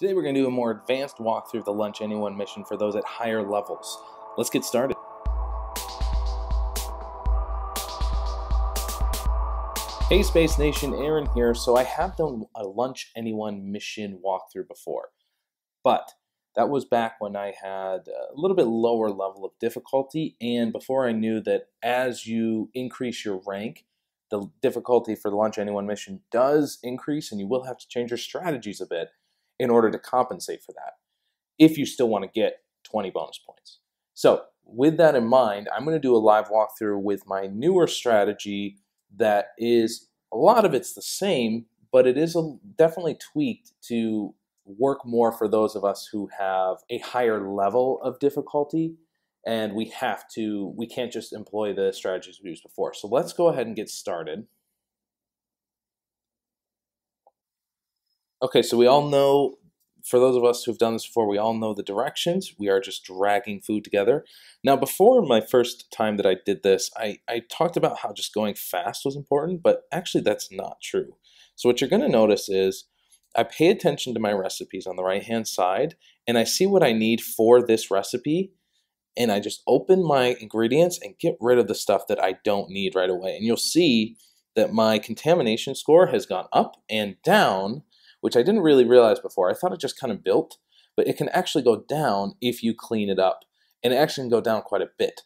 Today we're going to do a more advanced walkthrough of the Lunch Anyone mission for those at higher levels. Let's get started. Hey Space Nation, Aaron here. So I have done a Lunch Anyone mission walkthrough before, but that was back when I had a little bit lower level of difficulty, and before I knew that as you increase your rank, the difficulty for the Lunch Anyone mission does increase, and you will have to change your strategies a bit in order to compensate for that, if you still want to get 20 bonus points. So with that in mind, I'm going to do a live walkthrough with my newer strategy that is, a lot of it's the same, but it is definitely tweaked to work more for those of us who have a higher level of difficulty, and we can't just employ the strategies we used before. So let's go ahead and get started. Okay, so we all know, for those of us who've done this before, we all know the directions. We are just dragging food together. Now, before my first time that I did this, I talked about how just going fast was important, but actually that's not true. So what you're going to notice is I pay attention to my recipes on the right-hand side, and I see what I need for this recipe, and I just open my ingredients and get rid of the stuff that I don't need right away. And you'll see that my contamination score has gone up and down, which I didn't really realize before. I thought it just kind of built, but it can actually go down if you clean it up, and it actually can go down quite a bit.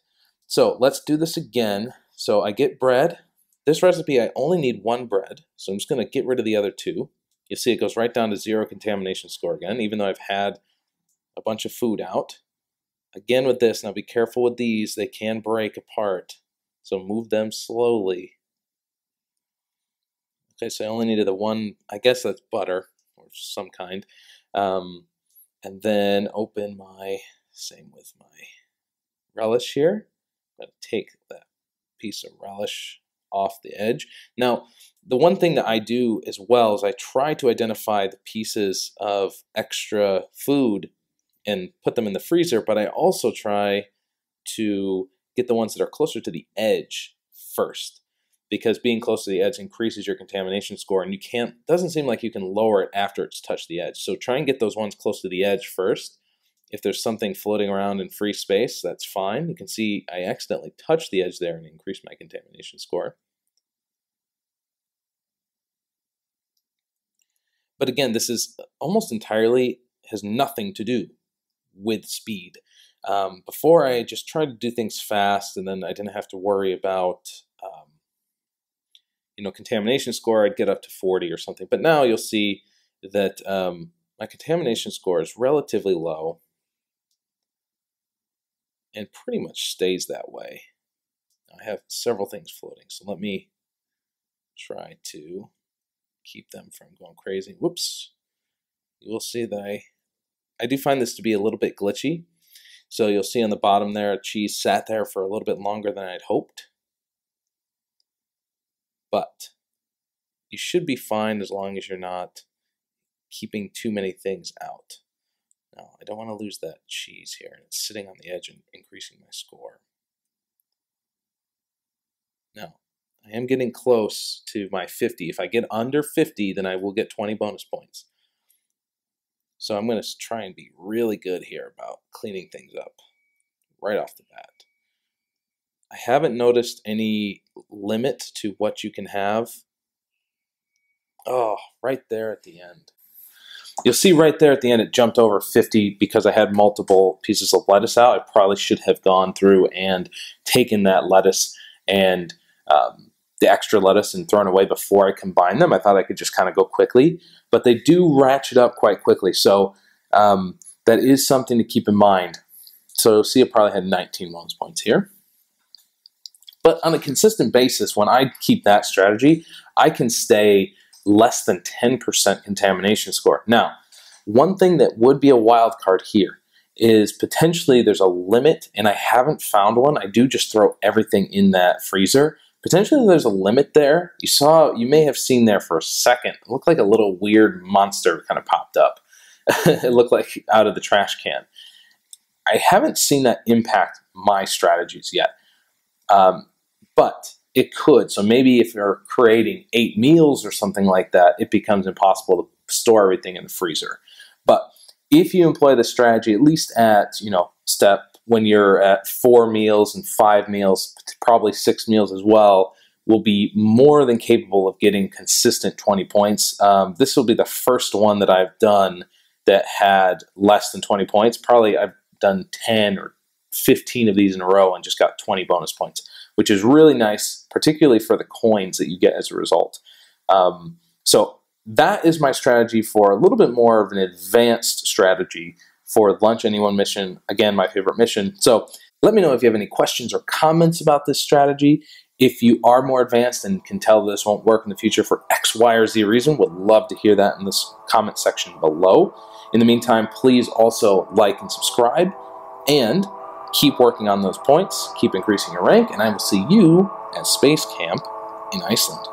So let's do this again. So I get bread. This recipe, I only need one bread, so I'm just going to get rid of the other two. You'll see it goes right down to 0 contamination score again, even though I've had a bunch of food out. Again with this, now be careful with these. They can break apart, so move them slowly. Okay, so I only needed the one, I guess that's butter or some kind. And then open same with my relish here. I'm going to take that piece of relish off the edge. Now, the one thing that I do as well is I try to identify the pieces of extra food and put them in the freezer, but I also try to get the ones that are closer to the edge first, because being close to the edge increases your contamination score, and doesn't seem like you can lower it after it's touched the edge. So try and get those ones close to the edge first. If there's something floating around in free space, that's fine. You can see I accidentally touched the edge there and increased my contamination score. But again, this is almost entirely has nothing to do with speed. Before, I just tried to do things fast, and then I didn't have to worry about contamination score. I'd get up to 40 or something. But now you'll see that my contamination score is relatively low and pretty much stays that way. I have several things floating, so let me try to keep them from going crazy. Whoops. You will see that I do find this to be a little bit glitchy. So you'll see on the bottom there, cheese sat there for a little bit longer than I'd hoped. But you should be fine as long as you're not keeping too many things out. Now, I don't want to lose that cheese here, and it's sitting on the edge and increasing my score. Now, I am getting close to my 50. If I get under 50, then I will get 20 bonus points. So I'm going to try and be really good here about cleaning things up right off the bat. I haven't noticed any limit to what you can have. Oh, right there at the end. You'll see right there at the end it jumped over 50 because I had multiple pieces of lettuce out. I probably should have gone through and taken that lettuce and the extra lettuce and thrown away before I combine them. I thought I could just kind of go quickly, but they do ratchet up quite quickly. So that is something to keep in mind. So you'll see it probably had 19 bonus points here. But on a consistent basis, when I keep that strategy, I can stay less than 10% contamination score. Now, one thing that would be a wild card here is potentially there's a limit, and I haven't found one. I do just throw everything in that freezer. Potentially there's a limit there. You may have seen there for a second. It looked like a little weird monster kind of popped up. It looked like out of the trash can. I haven't seen that impact my strategies yet. But it could. So maybe if you're creating 8 meals or something like that, it becomes impossible to store everything in the freezer. But if you employ the strategy, at least at, step when you're at 4 meals and 5 meals, probably 6 meals as well, will be more than capable of getting consistent 20 points. This will be the first one that I've done that had less than 20 points. Probably I've done 10 or 15 of these in a row and just got 20 bonus points, which is really nice, particularly for the coins that you get as a result. So that is my strategy for a little bit more of an advanced strategy for Lunch Anyone mission. Again, my favorite mission. So let me know if you have any questions or comments about this strategy. If you are more advanced and can tell this won't work in the future for X, Y, or Z reason, would love to hear that in this comment section below. In the meantime, please also like and subscribe, and keep working on those points, keep increasing your rank, and I will see you at Space Camp in Iceland.